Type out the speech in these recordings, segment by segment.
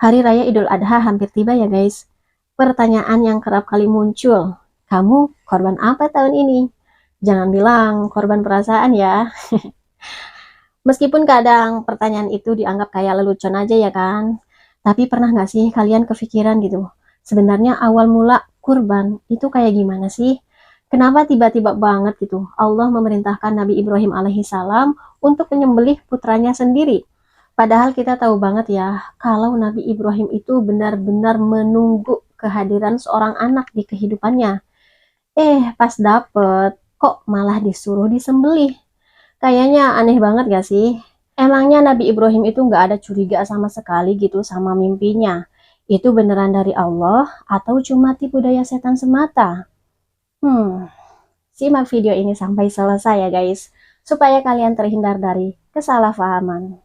Hari Raya Idul Adha hampir tiba ya guys. Pertanyaan yang kerap kali muncul, kamu korban apa tahun ini? Jangan bilang korban perasaan ya. Meskipun kadang pertanyaan itu dianggap kayak lelucon aja ya kan. Tapi pernah nggak sih kalian kepikiran gitu? Sebenarnya awal mula kurban itu kayak gimana sih? Kenapa tiba-tiba banget gitu Allah memerintahkan Nabi Ibrahim alaihissalam untuk menyembelih putranya sendiri? Padahal kita tahu banget ya, kalau Nabi Ibrahim itu benar-benar menunggu kehadiran seorang anak di kehidupannya. Pas dapet, kok malah disuruh disembelih? Kayaknya aneh banget gak sih? Emangnya Nabi Ibrahim itu nggak ada curiga sama sekali gitu sama mimpinya? Itu beneran dari Allah atau cuma tipu daya setan semata? Simak video ini sampai selesai ya guys, supaya kalian terhindar dari kesalahpahaman.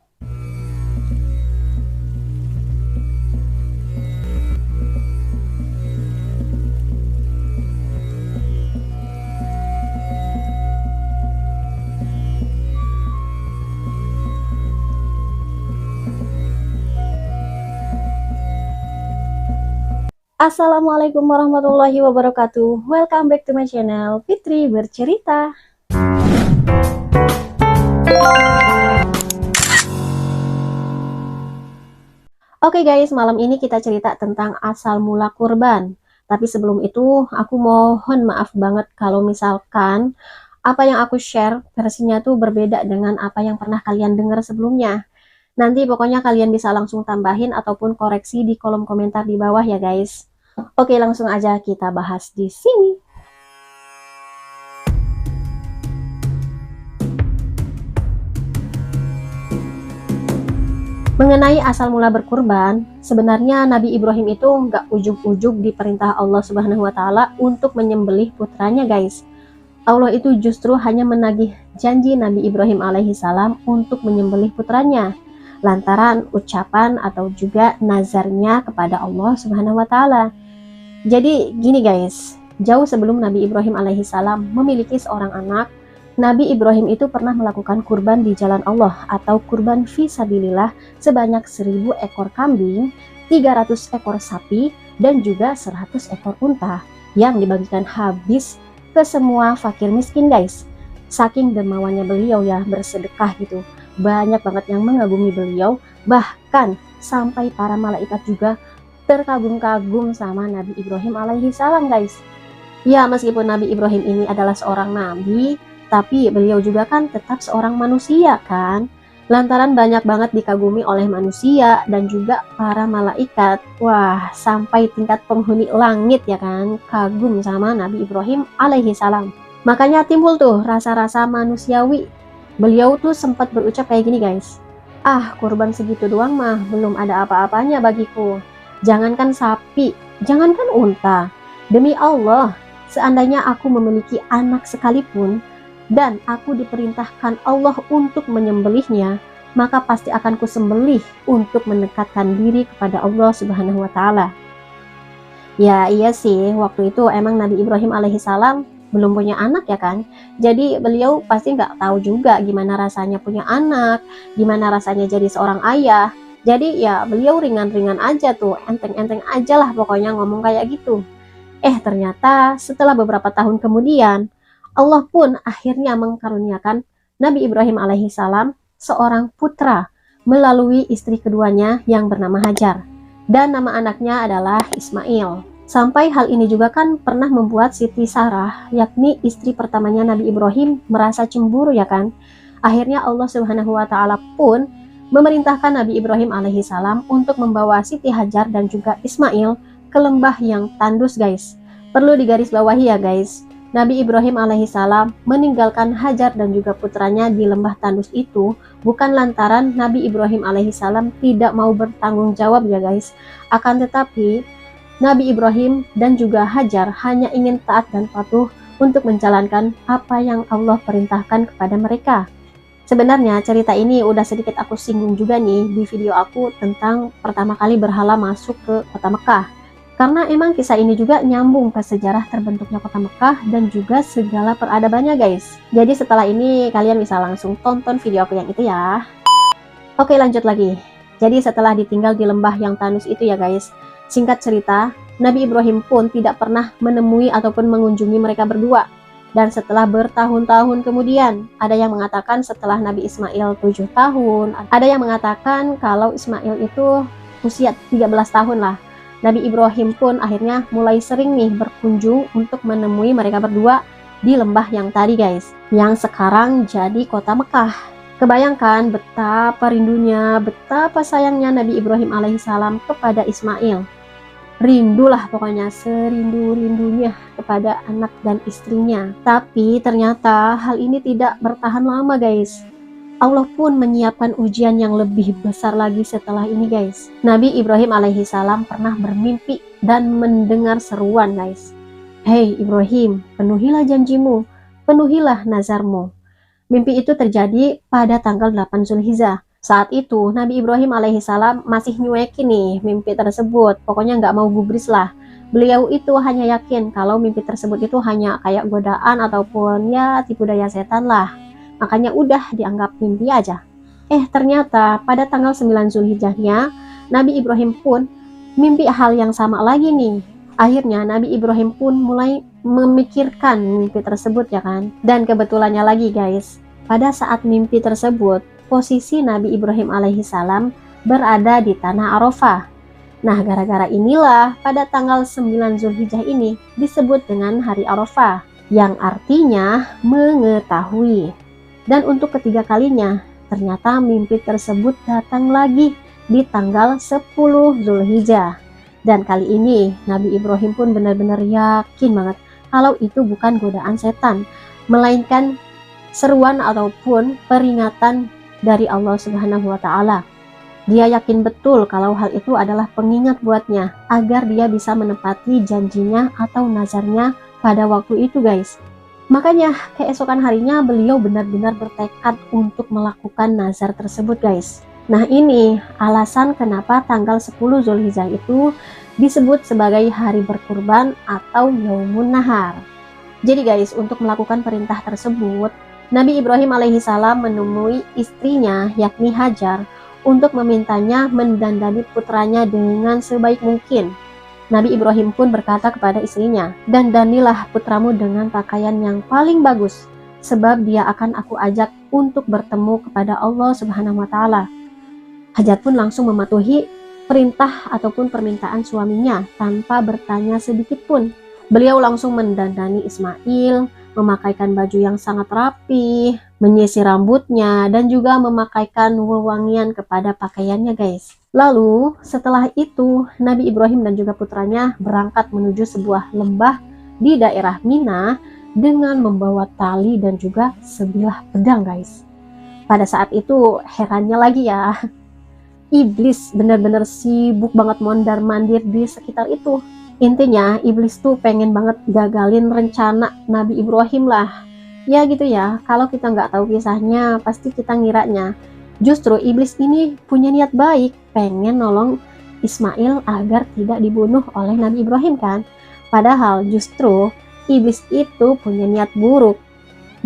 Assalamualaikum warahmatullahi wabarakatuh. Welcome back to my channel, Fitri Bercerita. Oke guys, malam ini kita cerita tentang asal mula kurban. Tapi sebelum itu, aku mohon maaf banget kalau misalkan apa yang aku share versinya tuh berbeda dengan apa yang pernah kalian dengar sebelumnya. Nanti pokoknya kalian bisa langsung tambahin ataupun koreksi di kolom komentar di bawah ya guys. Oke, langsung aja kita bahas di sini. Mengenai asal mula berkurban, sebenarnya Nabi Ibrahim itu nggak ujug-ujug diperintah Allah Subhanahu wa Ta'ala untuk menyembelih putranya, guys. Allah itu justru hanya menagih janji Nabi Ibrahim alaihissalam untuk menyembelih putranya, lantaran ucapan atau juga nazarnya kepada Allah Subhanahu wa Ta'ala. Jadi gini guys, jauh sebelum Nabi Ibrahim alaihissalam memiliki seorang anak, Nabi Ibrahim itu pernah melakukan kurban di jalan Allah atau kurban fisabilillah sebanyak 1000 ekor kambing, 300 ekor sapi, dan juga 100 ekor unta yang dibagikan habis ke semua fakir miskin guys. Saking dermawannya beliau ya bersedekah gitu, banyak banget yang mengagumi beliau, bahkan sampai para malaikat juga terkagum-kagum sama Nabi Ibrahim alaihissalam guys. Ya, meskipun Nabi Ibrahim ini adalah seorang nabi, tapi beliau juga kan tetap seorang manusia kan. Lantaran banyak banget dikagumi oleh manusia dan juga para malaikat. Wah, sampai tingkat penghuni langit ya kan, kagum sama Nabi Ibrahim alaihissalam. Makanya timbul tuh rasa-rasa manusiawi. Beliau tuh sempat berucap kayak gini guys. Kurban segitu doang mah belum ada apa-apanya bagiku. Jangankan sapi, jangankan unta. Demi Allah, seandainya aku memiliki anak sekalipun, dan aku diperintahkan Allah untuk menyembelihnya, maka pasti akan kusembelih untuk mendekatkan diri kepada Allah Subhanahu wa Ta'ala. Ya iya sih, waktu itu emang Nabi Ibrahim alaihissalam belum punya anak ya kan. Jadi beliau pasti nggak tahu juga gimana rasanya punya anak, gimana rasanya jadi seorang ayah. Jadi ya beliau ringan-ringan aja tuh, enteng-enteng aja lah pokoknya ngomong kayak gitu. Ternyata setelah beberapa tahun kemudian, Allah pun akhirnya mengkaruniakan Nabi Ibrahim alaihissalam seorang putra melalui istri keduanya yang bernama Hajar, dan nama anaknya adalah Ismail. Sampai hal ini juga kan pernah membuat Siti Sarah, yakni istri pertamanya Nabi Ibrahim, merasa cemburu ya kan. Akhirnya Allah Subhanahu wa Ta'ala pun memerintahkan Nabi Ibrahim alaihissalam untuk membawa Siti Hajar dan juga Ismail ke lembah yang tandus guys. Perlu digarisbawahi ya guys, Nabi Ibrahim alaihissalam meninggalkan Hajar dan juga putranya di lembah tandus itu bukan lantaran Nabi Ibrahim alaihissalam tidak mau bertanggung jawab ya guys. Akan tetapi Nabi Ibrahim dan juga Hajar hanya ingin taat dan patuh untuk menjalankan apa yang Allah perintahkan kepada mereka. Sebenarnya cerita ini udah sedikit aku singgung juga nih di video aku tentang pertama kali berhala masuk ke kota Mekah. Karena emang kisah ini juga nyambung ke sejarah terbentuknya kota Mekah dan juga segala peradabannya guys. Jadi setelah ini kalian bisa langsung tonton video aku yang itu ya. Oke, lanjut lagi. Jadi setelah ditinggal di lembah yang tandus itu ya guys, singkat cerita, Nabi Ibrahim pun tidak pernah menemui ataupun mengunjungi mereka berdua. Dan setelah bertahun-tahun kemudian, ada yang mengatakan setelah Nabi Ismail 7 tahun, ada yang mengatakan kalau Ismail itu usia 13 tahun lah. Nabi Ibrahim pun akhirnya mulai sering nih berkunjung untuk menemui mereka berdua di lembah yang tadi guys, yang sekarang jadi kota Mekah. Kebayangkan betapa rindunya, betapa sayangnya Nabi Ibrahim alaihissalam kepada Ismail. Rindulah pokoknya, serindu-rindunya kepada anak dan istrinya. Tapi ternyata hal ini tidak bertahan lama guys. Allah pun menyiapkan ujian yang lebih besar lagi setelah ini guys. Nabi Ibrahim alaihissalam pernah bermimpi dan mendengar seruan guys. Hei Ibrahim, penuhilah janjimu, penuhilah nazarmu. Mimpi itu terjadi pada tanggal 8 Zulhijjah. Saat itu Nabi Ibrahim alaihissalam masih nyuekin nih mimpi tersebut. Pokoknya nggak mau gubris lah. Beliau itu hanya yakin kalau mimpi tersebut itu hanya kayak godaan ataupun ya tipu daya setan lah. Makanya udah dianggap mimpi aja. Ternyata pada tanggal 9 Zulhijjahnya Nabi Ibrahim pun mimpi hal yang sama lagi nih. Akhirnya Nabi Ibrahim pun mulai memikirkan mimpi tersebut ya kan. Dan kebetulannya lagi guys, pada saat mimpi tersebut, posisi Nabi Ibrahim alaihissalam berada di tanah Arafah. Nah, gara-gara inilah pada tanggal 9 Zulhijjah ini disebut dengan hari Arafah, yang artinya mengetahui. Dan untuk ketiga kalinya, ternyata mimpi tersebut datang lagi di tanggal 10 Zulhijjah. Dan kali ini Nabi Ibrahim pun benar-benar yakin banget kalau itu bukan godaan setan, melainkan seruan ataupun peringatan dari Allah Subhanahu wa Ta'ala. Dia yakin betul kalau hal itu adalah pengingat buatnya agar dia bisa menepati janjinya atau nazarnya pada waktu itu guys. Makanya keesokan harinya beliau benar-benar bertekad untuk melakukan nazar tersebut guys. Nah ini alasan kenapa tanggal 10 Zulhijjah itu disebut sebagai hari berkurban atau Yaumun Nahar. Jadi guys, untuk melakukan perintah tersebut, Nabi Ibrahim alaihissalam menemui istrinya yakni Hajar untuk memintanya mendandani putranya dengan sebaik mungkin. Nabi Ibrahim pun berkata kepada istrinya, "Dandanilah putramu dengan pakaian yang paling bagus, sebab dia akan aku ajak untuk bertemu kepada Allah Subhanahu wa Ta'ala." Hajar pun langsung mematuhi perintah ataupun permintaan suaminya tanpa bertanya sedikit pun. Beliau langsung mendandani Ismail, memakaikan baju yang sangat rapi, menyisir rambutnya, dan juga memakaikan wewangian kepada pakaiannya guys. Lalu setelah itu Nabi Ibrahim dan juga putranya berangkat menuju sebuah lembah di daerah Mina dengan membawa tali dan juga sebilah pedang guys. Pada saat itu herannya lagi ya, iblis benar-benar sibuk banget mondar-mandir di sekitar itu. Intinya iblis tuh pengen banget gagalin rencana Nabi Ibrahim lah. Ya gitu ya, kalau kita nggak tahu kisahnya pasti kita ngiranya justru iblis ini punya niat baik, pengen nolong Ismail agar tidak dibunuh oleh Nabi Ibrahim kan. Padahal justru iblis itu punya niat buruk.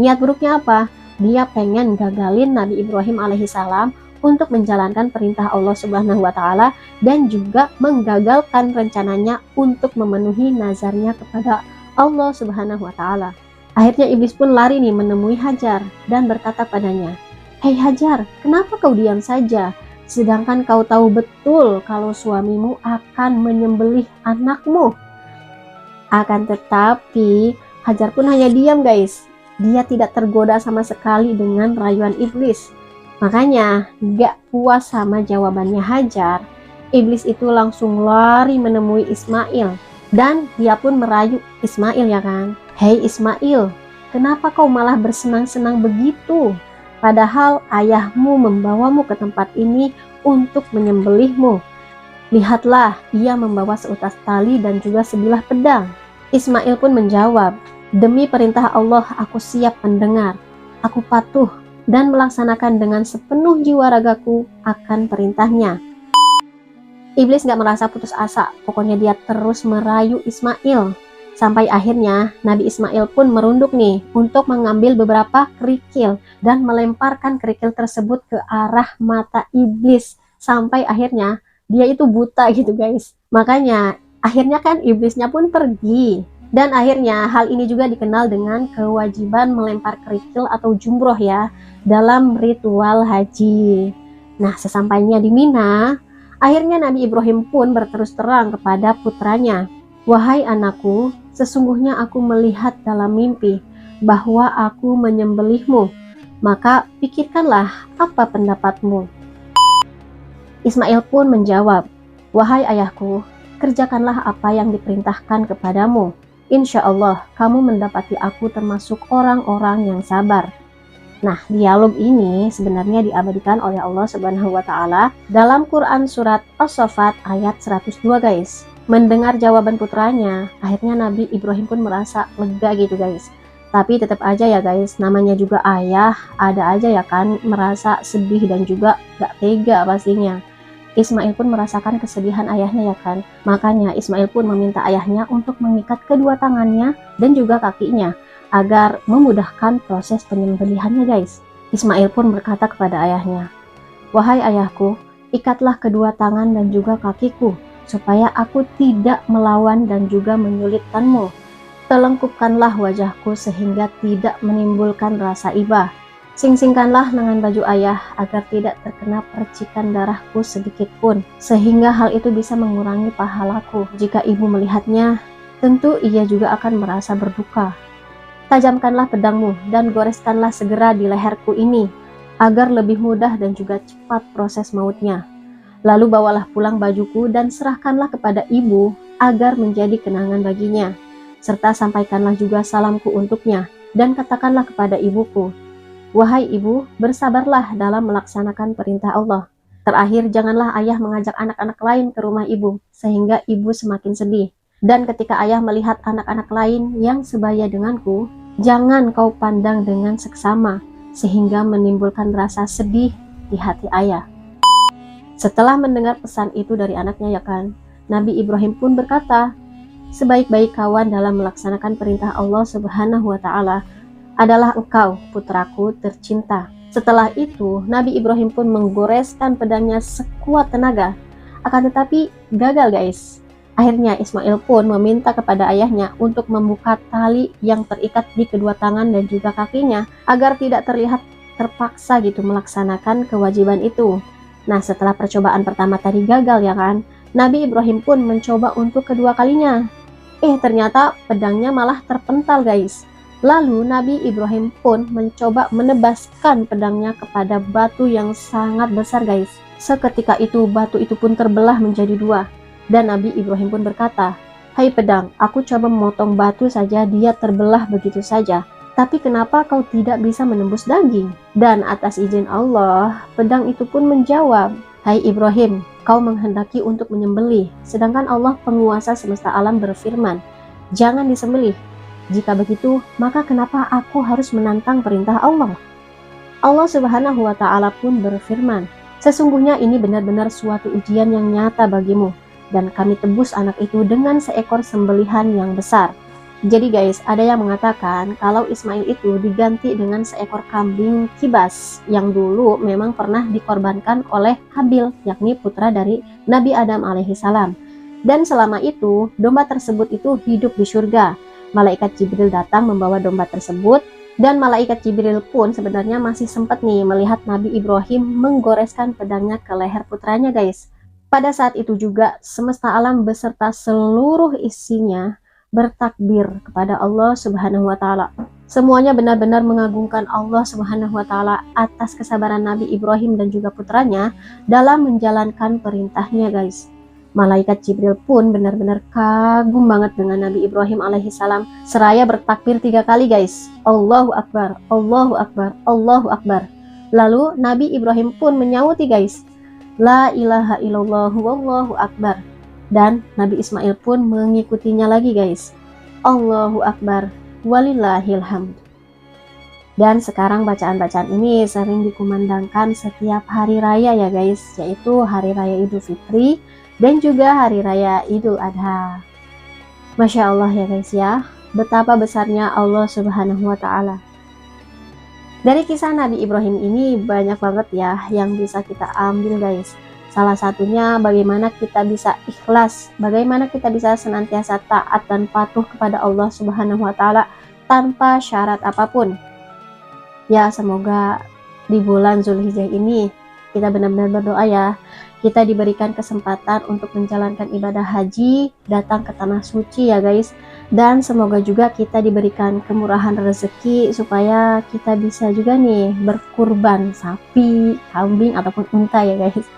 Niat buruknya apa? Dia pengen gagalin Nabi Ibrahim alaihissalam untuk menjalankan perintah Allah Subhanahu wa Ta'ala dan juga menggagalkan rencananya untuk memenuhi nazarnya kepada Allah Subhanahu wa Ta'ala. Akhirnya iblis pun lari nih menemui Hajar dan berkata padanya, "Hei Hajar, kenapa kau diam saja? Sedangkan kau tahu betul kalau suamimu akan menyembelih anakmu." Akan tetapi Hajar pun hanya diam guys. Dia tidak tergoda sama sekali dengan rayuan iblis. Makanya gak puas sama jawabannya Hajar, iblis itu langsung lari menemui Ismail dan dia pun merayu Ismail ya kan. "Hei Ismail, kenapa kau malah bersenang-senang begitu? Padahal ayahmu membawamu ke tempat ini untuk menyembelihmu. Lihatlah, ia membawa seutas tali dan juga sebilah pedang." Ismail pun menjawab, "Demi perintah Allah aku siap mendengar, aku patuh dan melaksanakan dengan sepenuh jiwa ragaku akan perintahnya." Iblis gak merasa putus asa, pokoknya dia terus merayu Ismail. Sampai akhirnya Nabi Ismail pun merunduk nih untuk mengambil beberapa kerikil dan melemparkan kerikil tersebut ke arah mata iblis sampai akhirnya dia itu buta gitu guys. Makanya akhirnya kan iblisnya pun pergi. Dan akhirnya hal ini juga dikenal dengan kewajiban melempar kerikil atau jumroh ya dalam ritual haji. Nah, sesampainya di Mina, akhirnya Nabi Ibrahim pun berterus terang kepada putranya, "Wahai anakku, sesungguhnya aku melihat dalam mimpi bahwa aku menyembelihmu. Maka pikirkanlah apa pendapatmu." Ismail pun menjawab, "Wahai ayahku, kerjakanlah apa yang diperintahkan kepadamu. Insya Allah kamu mendapati aku termasuk orang-orang yang sabar." Nah, dialog ini sebenarnya diabadikan oleh Allah Subhanahu wa Ta'ala dalam Quran Surat As-Saffat ayat 102 guys. Mendengar jawaban putranya, akhirnya Nabi Ibrahim pun merasa lega gitu guys. Tapi tetap aja ya guys, namanya juga ayah, ada aja ya kan merasa sedih dan juga gak tega pastinya. Ismail pun merasakan kesedihan ayahnya ya kan. Makanya Ismail pun meminta ayahnya untuk mengikat kedua tangannya dan juga kakinya agar memudahkan proses penyembelihannya guys. Ismail pun berkata kepada ayahnya, "Wahai ayahku, ikatlah kedua tangan dan juga kakiku supaya aku tidak melawan dan juga menyulitkanmu. Telengkupkanlah wajahku sehingga tidak menimbulkan rasa iba. Sing-singkanlah lengan baju ayah agar tidak terkena percikan darahku sedikit pun, sehingga hal itu bisa mengurangi pahalaku. Jika ibu melihatnya, tentu ia juga akan merasa berduka. Tajamkanlah pedangmu dan goreskanlah segera di leherku ini, agar lebih mudah dan juga cepat proses mautnya. Lalu bawalah pulang bajuku dan serahkanlah kepada ibu agar menjadi kenangan baginya. Serta sampaikanlah juga salamku untuknya, dan katakanlah kepada ibuku, wahai ibu, bersabarlah dalam melaksanakan perintah Allah. Terakhir, janganlah ayah mengajak anak-anak lain ke rumah ibu, sehingga ibu semakin sedih. Dan ketika ayah melihat anak-anak lain yang sebaya denganku, jangan kau pandang dengan seksama, sehingga menimbulkan rasa sedih di hati ayah." Setelah mendengar pesan itu dari anaknya ya kan, Nabi Ibrahim pun berkata, "Sebaik-baik kawan dalam melaksanakan perintah Allah Subhanahu wa Ta'ala adalah engkau, putraku tercinta." Setelah itu, Nabi Ibrahim pun menggoreskan pedangnya sekuat tenaga. Akan tetapi gagal guys. Akhirnya Ismail pun meminta kepada ayahnya untuk membuka tali yang terikat di kedua tangan dan juga kakinya agar tidak terlihat terpaksa gitu melaksanakan kewajiban itu. Nah, setelah percobaan pertama tadi gagal ya kan, Nabi Ibrahim pun mencoba untuk kedua kalinya. Ternyata pedangnya malah terpental guys. Lalu Nabi Ibrahim pun mencoba menebaskan pedangnya kepada batu yang sangat besar guys. Seketika itu batu itu pun terbelah menjadi dua. Dan Nabi Ibrahim pun berkata, "Hai pedang, aku coba memotong batu saja dia terbelah begitu saja. Tapi kenapa kau tidak bisa menembus daging?" Dan atas izin Allah, pedang itu pun menjawab, "Hai Ibrahim, kau menghendaki untuk menyembelih, sedangkan Allah penguasa semesta alam berfirman, jangan disembelih. Jika begitu, maka kenapa aku harus menantang perintah Allah?" Allah Subhanahu wa Ta'ala pun berfirman, "Sesungguhnya ini benar-benar suatu ujian yang nyata bagimu, dan kami tebus anak itu dengan seekor sembelihan yang besar." Jadi guys, ada yang mengatakan kalau Ismail itu diganti dengan seekor kambing kibas yang dulu memang pernah dikorbankan oleh Habil, yakni putra dari Nabi Adam alaihi salam. Dan selama itu, domba tersebut itu hidup di surga. Malaikat Jibril datang membawa domba tersebut, dan malaikat Jibril pun sebenarnya masih sempat nih melihat Nabi Ibrahim menggoreskan pedangnya ke leher putranya guys. Pada saat itu juga semesta alam beserta seluruh isinya bertakbir kepada Allah Subhanahu wa Ta'ala. Semuanya benar-benar mengagungkan Allah Subhanahu wa Ta'ala atas kesabaran Nabi Ibrahim dan juga putranya dalam menjalankan perintahnya guys. Malaikat Jibril pun benar-benar kagum banget dengan Nabi Ibrahim alaihi salam, seraya bertakbir 3 kali guys. Allahu Akbar, Allahu Akbar, Allahu Akbar. Lalu Nabi Ibrahim pun menyauti guys, "La ilaha illallah wallahu akbar." Dan Nabi Ismail pun mengikutinya lagi guys, "Allahu Akbar walillahil hamd." Dan sekarang bacaan-bacaan ini sering dikumandangkan setiap hari raya ya guys, yaitu hari raya Idul Fitri dan juga hari raya Idul Adha. Masya Allah ya guys ya, betapa besarnya Allah Subhanahu wa Ta'ala. Dari kisah Nabi Ibrahim ini banyak banget ya yang bisa kita ambil guys. Salah satunya bagaimana kita bisa ikhlas, bagaimana kita bisa senantiasa taat dan patuh kepada Allah Subhanahu wa taala tanpa syarat apapun. Ya, semoga di bulan Zulhijjah ini kita benar-benar berdoa ya, kita diberikan kesempatan untuk menjalankan ibadah haji, datang ke tanah suci ya guys. Dan semoga juga kita diberikan kemurahan rezeki supaya kita bisa juga nih berkurban sapi, kambing ataupun unta ya guys.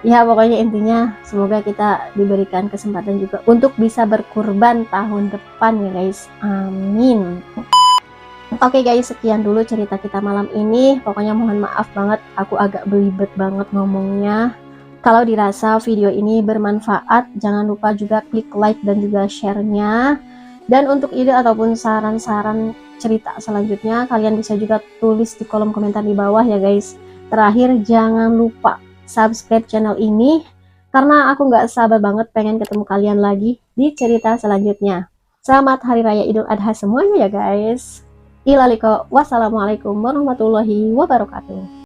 Ya pokoknya intinya semoga kita diberikan kesempatan juga untuk bisa berkurban tahun depan ya guys, amin. Oke guys, sekian dulu cerita kita malam ini. Pokoknya mohon maaf banget aku agak belibet banget ngomongnya. Kalau dirasa video ini bermanfaat, jangan lupa juga klik like dan juga share-nya. Dan untuk ide ataupun saran-saran cerita selanjutnya, kalian bisa juga tulis di kolom komentar di bawah ya guys. Terakhir, jangan lupa subscribe channel ini karena aku nggak sabar banget pengen ketemu kalian lagi di cerita selanjutnya. Selamat Hari Raya Idul Adha semuanya ya guys. Ilaliko, wassalamualaikum warahmatullahi wabarakatuh.